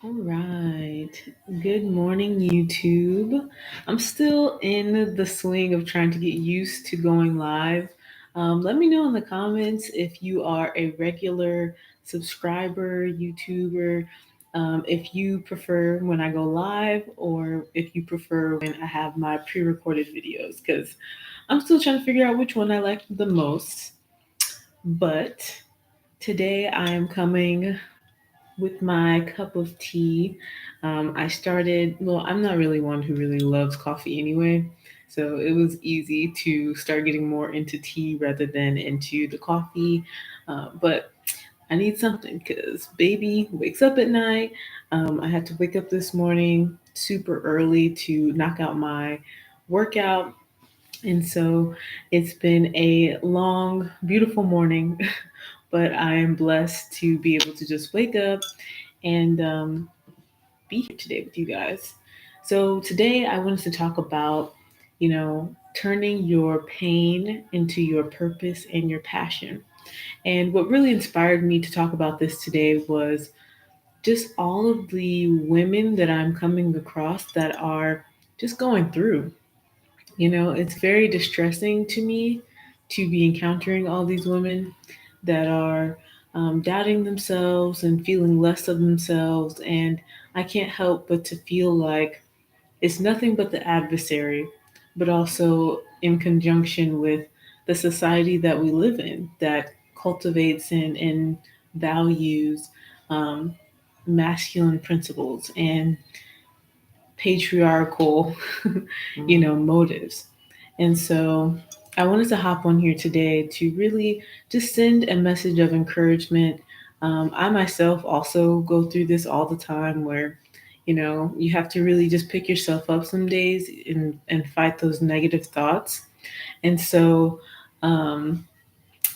All right. Good morning, YouTube. I'm still in the swing of trying to get used to going live. Let me know in the comments if you are a regular subscriber, YouTuber, if you prefer when I go live or if you prefer when I have my pre recorded videos, because I'm still trying to figure out which one I like the most. But today I am coming with my cup of tea. I'm not really one who really loves coffee anyway. So it was easy to start getting more into tea rather than into the coffee. But I need something because baby wakes up at night. I had to wake up this morning super early to knock out my workout. And so it's been a long, beautiful morning, but I am blessed to be able to just wake up and be here today with you guys. So today I wanted to talk about, turning your pain into your purpose and your passion. And what really inspired me to talk about this today was just all of the women that I'm coming across that are just going through. It's very distressing to me to be encountering all these women that are doubting themselves and feeling less of themselves. And I can't help but to feel like it's nothing but the adversary, but also in conjunction with the society that we live in that cultivates and values um, masculine principles and patriarchal, motives. And so I wanted to hop on here today to really just send a message of encouragement. I myself also go through this all the time where, you have to really just pick yourself up some days and fight those negative thoughts. And so, um,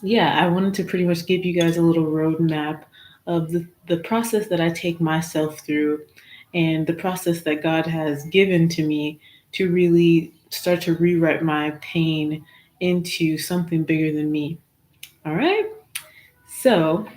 yeah, I wanted to pretty much give you guys a little roadmap of the process that I take myself through and the process that God has given to me to really start to rewrite my pain into something bigger than me. All right. So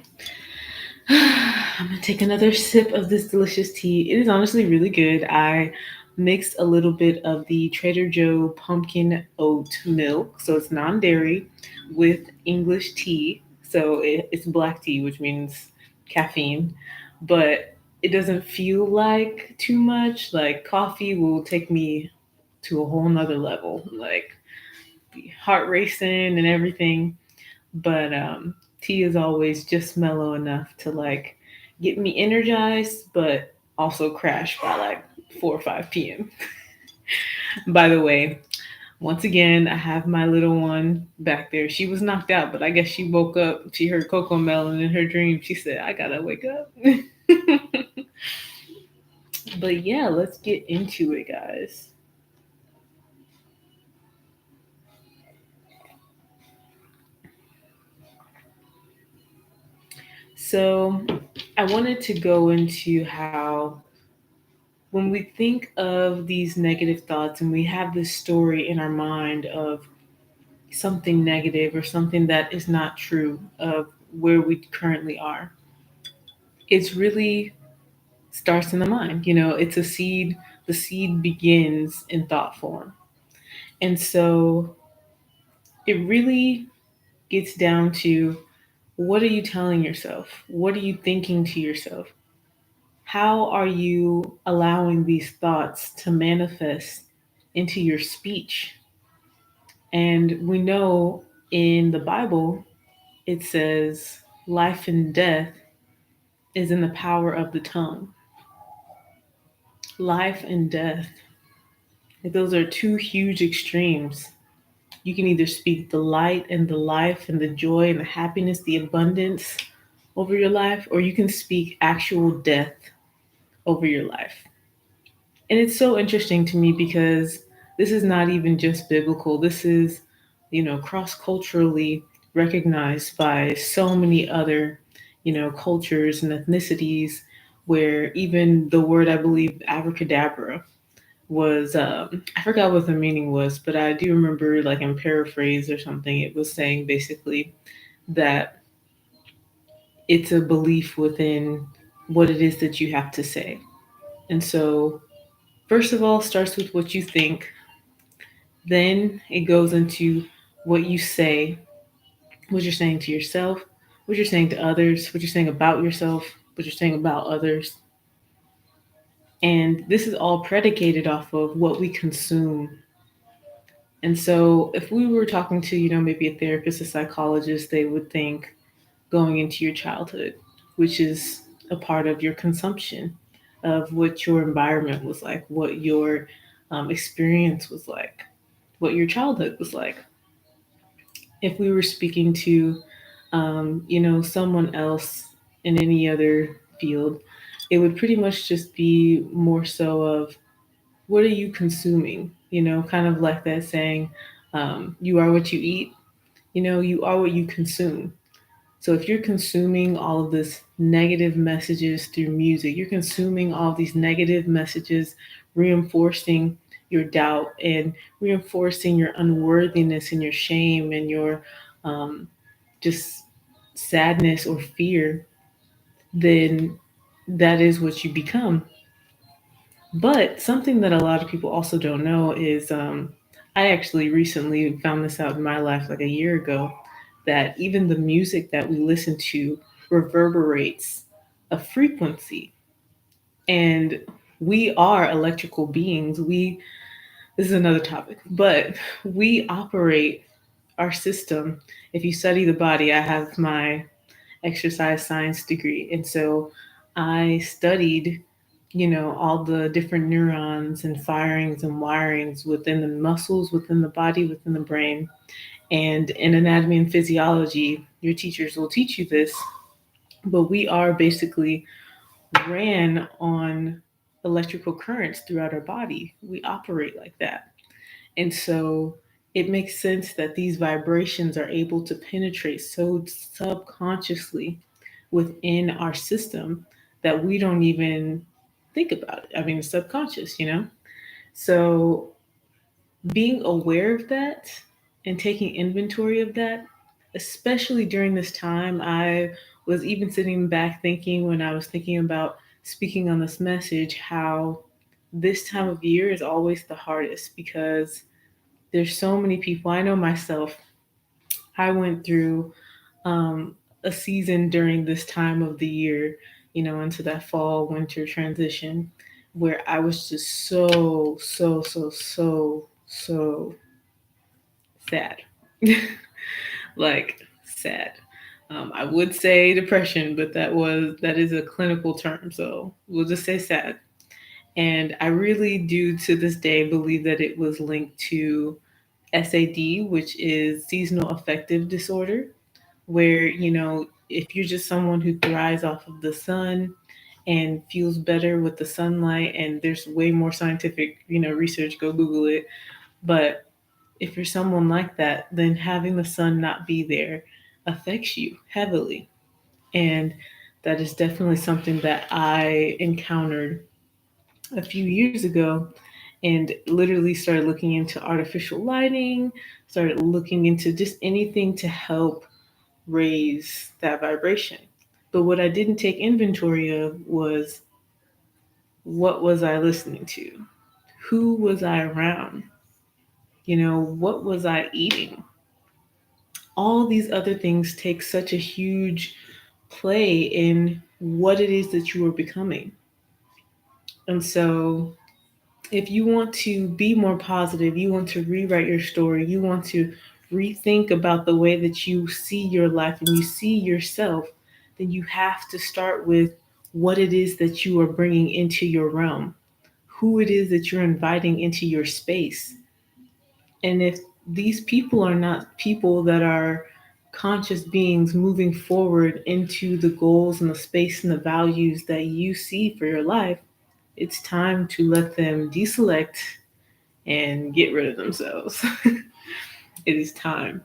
I'm going to take another sip of this delicious tea. It is honestly really good. I mixed a little bit of the Trader Joe pumpkin oat milk, so it's non dairy, with English tea. So it's black tea, which means caffeine, but it doesn't feel like too much. Like coffee will take me to a whole nother level, like heart racing and everything. But tea is always just mellow enough to like get me energized, but also crash by like 4 or 5 p.m. By the way, once again, I have my little one back there. She was knocked out, but I guess she woke up. She heard Coco Melon in her dream. She said, I gotta wake up. But yeah, let's get into it, guys. So I wanted to go into how when we think of these negative thoughts and we have this story in our mind of something negative or something that is not true of where we currently are, it's really starts in the mind. It's a seed. The seed begins in thought form. And so it really gets down to, what are you telling yourself? What are you thinking to yourself? How are you allowing these thoughts to manifest into your speech? And we know in the Bible, it says life and death is in the power of the tongue. Life and death. Like, those are two huge extremes. You can either speak the light and the life and the joy and the happiness, the abundance over your life, or you can speak actual death over your life. And it's so interesting to me because this is not even just biblical. This is, cross culturally recognized by so many other, cultures and ethnicities, where even the word, I believe, abracadabra was, I forgot what the meaning was, but I do remember, like in paraphrase or something, it was saying basically that it's a belief within what it is that you have to say. And so, first of all, starts with what you think, then it goes into what you say, what you're saying to yourself, what you're saying to others, what you're saying about yourself, what you're saying about others. And this is all predicated off of what we consume. And so, if we were talking to, maybe a therapist, a psychologist, they would think going into your childhood, which is a part of your consumption of what your environment was like, what your experience was like, what your childhood was like. If we were speaking to, someone else in any other field, it would pretty much just be more so of what are you consuming? Kind of like that saying, you are what you eat, you are what you consume. So if you're consuming all of this negative messages through music, you're consuming all of these negative messages, reinforcing your doubt and reinforcing your unworthiness and your shame and your um, just sadness or fear, then that is what you become. But something that a lot of people also don't know is I actually recently found this out in my life like a year ago that even the music that we listen to reverberates a frequency. And we are electrical beings. This is another topic, but we operate our system. If you study the body, I have my exercise science degree. And so I studied, all the different neurons and firings and wirings within the muscles, within the body, within the brain. And in anatomy and physiology, your teachers will teach you this, but we are basically ran on electrical currents throughout our body. We operate like that. And so it makes sense that these vibrations are able to penetrate so subconsciously within our system that we don't even think about it. I mean, it's subconscious. So being aware of that and taking inventory of that, especially during this time, I was even sitting back thinking when I was thinking about speaking on this message, how this time of year is always the hardest because there's so many people. I know myself, I went through um, a season during this time of the year, into that fall winter transition, where I was just so, so, so, so, so sad. Like, sad. I would say depression, but that is a clinical term, so we'll just say sad. And I really do to this day believe that it was linked to SAD, which is seasonal affective disorder, where, if you're just someone who thrives off of the sun and feels better with the sunlight, and there's way more scientific, research, go Google it. But if you're someone like that, then having the sun not be there affects you heavily. And that is definitely something that I encountered a few years ago and literally started looking into artificial lighting, started looking into just anything to help raise that vibration. But what I didn't take inventory of was what was I listening to? Who was I around? What was I eating? All these other things take such a huge play in what it is that you are becoming. And so if you want to be more positive, you want to rewrite your story, you want to rethink about the way that you see your life and you see yourself, then you have to start with what it is that you are bringing into your realm, who it is that you're inviting into your space. And if these people are not people that are conscious beings moving forward into the goals and the space and the values that you see for your life, it's time to let them deselect and get rid of themselves. It is time.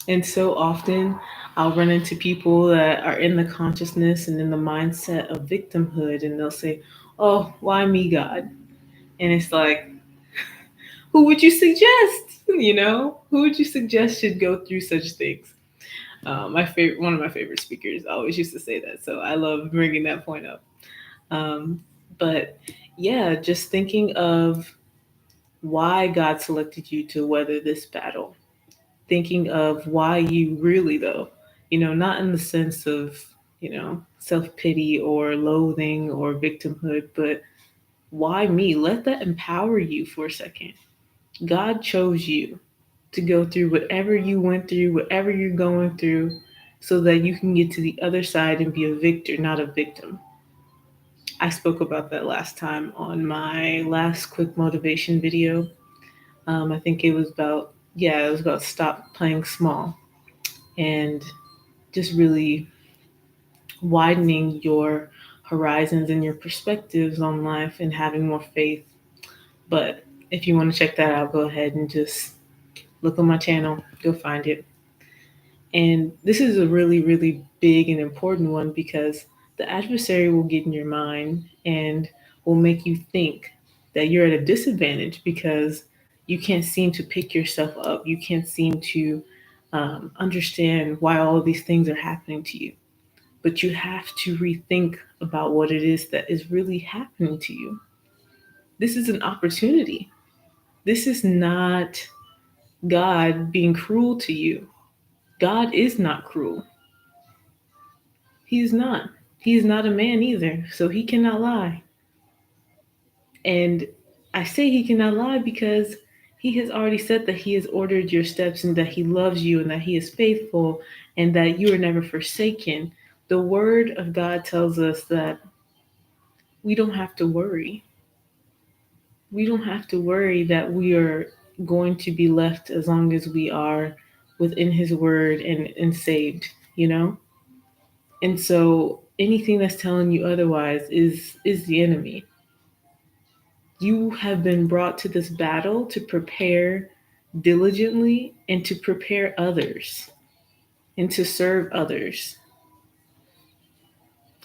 And so often I'll run into people that are in the consciousness and in the mindset of victimhood, and they'll say, "Oh, why me, God?" And it's like, Who would you suggest? Who would you suggest should go through such things? One of my favorite speakers always used to say that, so I love bringing that point up. Um, but yeah, just thinking of why God selected you to weather this battle, thinking of why you really, though, not in the sense of, self pity or loathing or victimhood, but why me? Let that empower you for a second. God chose you to go through whatever you went through, whatever you're going through, so that you can get to the other side and be a victor, not a victim. I spoke about that last time on my last quick motivation video. I think it was about stop playing small and just really widening your horizons and your perspectives on life and having more faith. But if you want to check that out, go ahead and just look on my channel, go find it. And this is a really, really big and important one because the adversary will get in your mind and will make you think that you're at a disadvantage because you can't seem to pick yourself up. You can't seem to understand why all of these things are happening to you. But you have to rethink about what it is that is really happening to you. This is an opportunity. This is not God being cruel to you. God is not cruel. He's not. He is not a man either, so he cannot lie. And I say he cannot lie because he has already said that he has ordered your steps and that he loves you and that he is faithful and that you are never forsaken. The word of God tells us that we don't have to worry. We don't have to worry that we are going to be left as long as we are within his word and saved, you know? And so anything that's telling you otherwise is the enemy. You have been brought to this battle to prepare diligently and to prepare others and to serve others.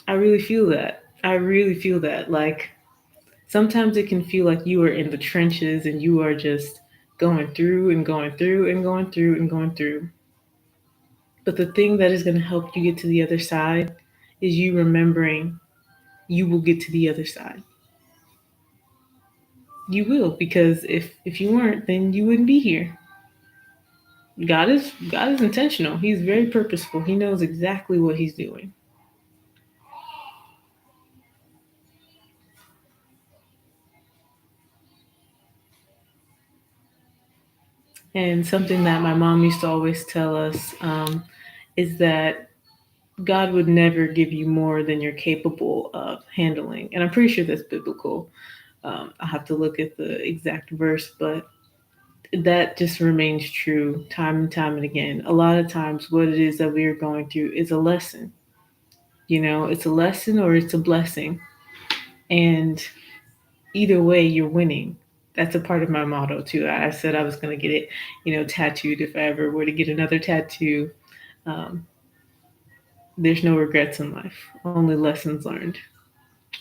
I really feel that. I really feel that. Like sometimes it can feel like you are in the trenches and you are just going through and going through and going through and going through. But the thing that is going to help you get to the other side is you remembering you will get to the other side. You will, because if you weren't, then you wouldn't be here. God is intentional. He's very purposeful. He knows exactly what he's doing. And something that my mom used to always tell us is that God would never give you more than you're capable of handling. And I'm pretty sure that's biblical. I'll have to look at the exact verse, but that just remains true time and time and again. A lot of times, what it is that we are going through is a lesson. It's a lesson or it's a blessing. And either way, you're winning. That's a part of my motto too. I said I was going to get it, tattooed if I ever were to get another tattoo. Um, there's no regrets in life, only lessons learned.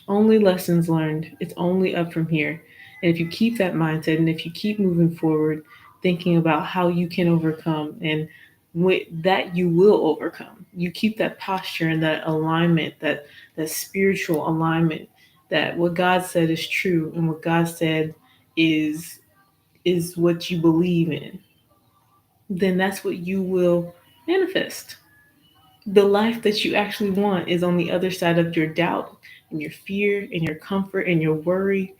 Only lessons learned. It's only up from here. And if you keep that mindset and if you keep moving forward, thinking about how you can overcome and with that you will overcome. You keep that posture and that alignment, that spiritual alignment, that what God said is true and what God said is is what you believe in, then that's what you will manifest. The life that you actually want is on the other side of your doubt and your fear and your comfort and your worry.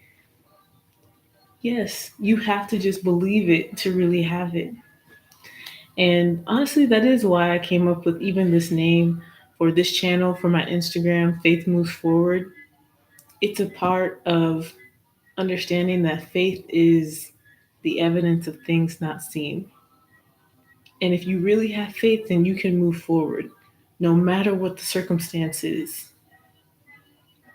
Yes, you have to just believe it to really have it. And honestly, that is why I came up with even this name for this channel for my Instagram, Faith Moves Forward. It's a part of understanding that faith is the evidence of things not seen. And if you really have faith, then you can move forward no matter what the circumstance is,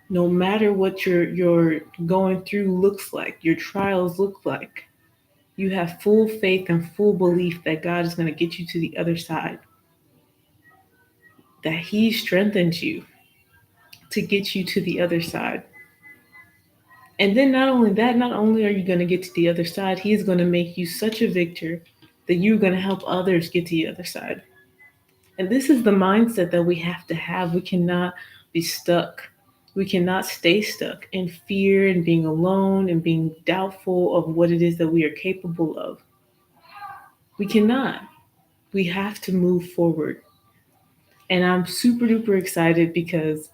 no matter what your going through looks like, your trials look like. You have full faith and full belief that God is going to get you to the other side, that He strengthens you to get you to the other side. And then not only that, not only are you going to get to the other side, he is going to make you such a victor that you're going to help others get to the other side. And this is the mindset that we have to have. We cannot be stuck. We cannot stay stuck in fear and being alone and being doubtful of what it is that we are capable of. We cannot. We have to move forward. And I'm super duper excited because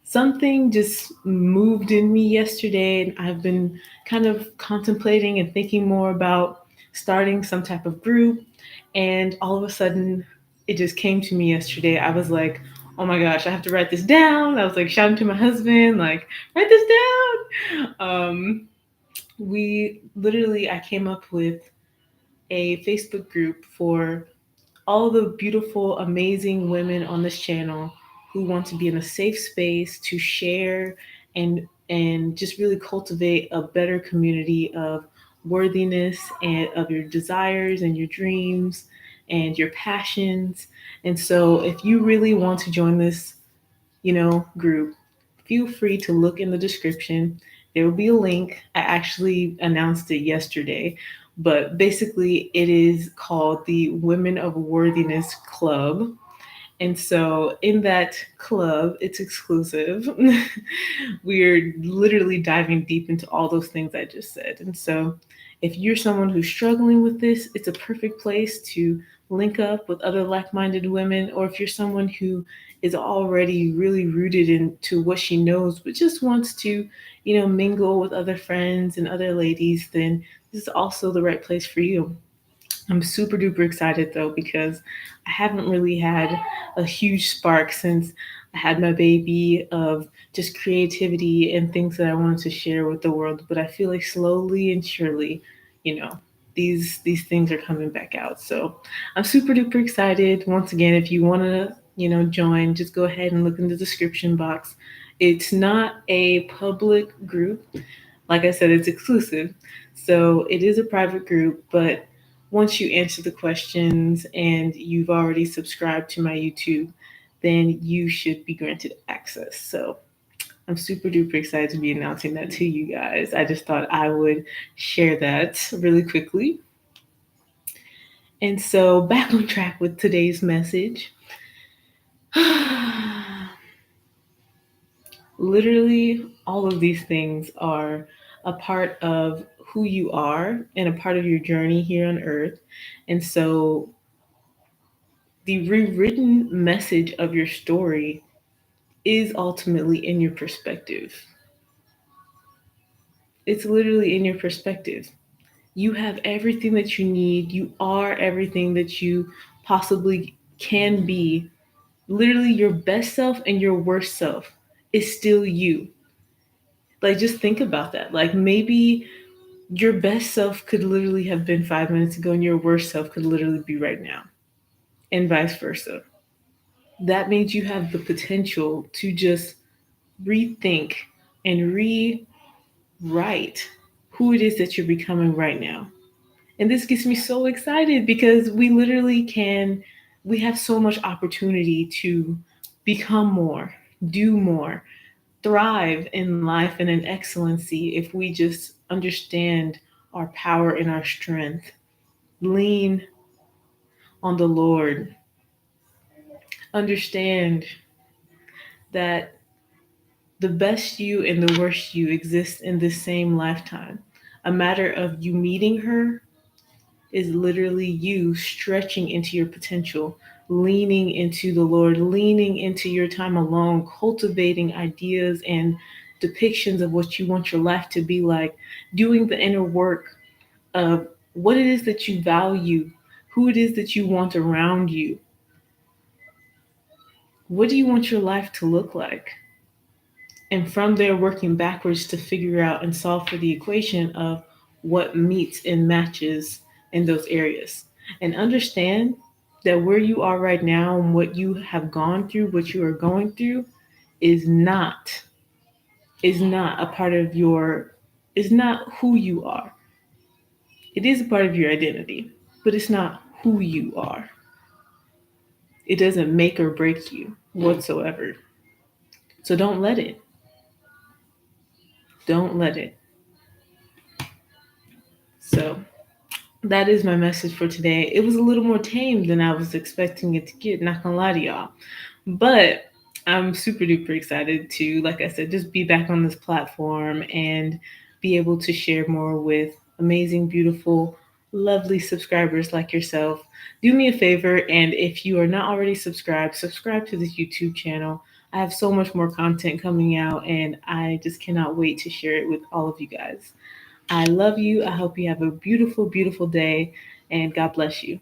something just moved in me yesterday, and I've been kind of contemplating and thinking more about starting some type of group. And all of a sudden, it just came to me yesterday. I was like, oh my gosh, I have to write this down. I was like shouting to my husband, like, write this down. We literally, I came up with a Facebook group for all the beautiful, amazing women on this channel who want to be in a safe space to share and just really cultivate a better community of worthiness and of your desires and your dreams and your passions. And so if you really want to join this, group, feel free to look in the description. There will be a link. I actually announced it yesterday, but basically, it is called the Women of Worthiness Club. And so, in that club, it's exclusive. We're literally diving deep into all those things I just said. And so, if you're someone who's struggling with this, it's a perfect place to link up with other like minded women. Or if you're someone who is already really rooted into what she knows, but just wants to, mingle with other friends and other ladies, then this is also the right place for you. I'm super duper excited though because I haven't really had a huge spark since I had my baby of just creativity and things that I wanted to share with the world. But I feel like slowly and surely, you know, these things are coming back out. So I'm super duper excited. Once again, if you want to, join, just go ahead and look in the description box. It's not a public group. Like I said, it's exclusive. So it is a private group, but once you answer the questions and you've already subscribed to my YouTube, then you should be granted access. So I'm super duper excited to be announcing that to you guys. I just thought I would share that really quickly. And so, back on track with today's message. Literally, all of these things are a part of who you are and a part of your journey here on earth. And so, the rewritten message of your story is ultimately in your perspective. It's literally in your perspective. You have everything that you need. You are everything that you possibly can be. Literally, your best self and your worst self is still you. Like, just think about that. Like, maybe your best self could literally have been 5 minutes ago, and your worst self could literally be right now, and vice versa. That means you have the potential to just rethink and rewrite who it is that you're becoming right now. And this gets me so excited because we have so much opportunity to become more, do more, thrive in life and in excellency if we just understand our power and our strength, lean on the Lord, understand that the best you and the worst you exist in the same lifetime. A matter of you meeting her is literally you stretching into your potential, leaning into the Lord, leaning into your time alone, cultivating ideas and depictions of what you want your life to be like, doing the inner work of what it is that you value, who it is that you want around you. What do you want your life to look like? And from there, working backwards to figure out and solve for the equation of what meets and matches in those areas. And understand that where you are right now and what you have gone through, what you are going through, is not a part of your is not who you are. It is a part of your identity, but it's not who you are. It doesn't make or break you whatsoever. So don't let it. Don't let it. So that is my message for today. It was a little more tame than I was expecting it to get, not gonna lie to y'all. But I'm super duper excited to, like I said, just be back on this platform and be able to share more with amazing, beautiful, lovely subscribers like yourself. Do me a favor, and if you are not already subscribed, subscribe to this YouTube channel. I have so much more content coming out, and I just cannot wait to share it with all of you guys. I love you. I hope you have a beautiful, beautiful day, and God bless you.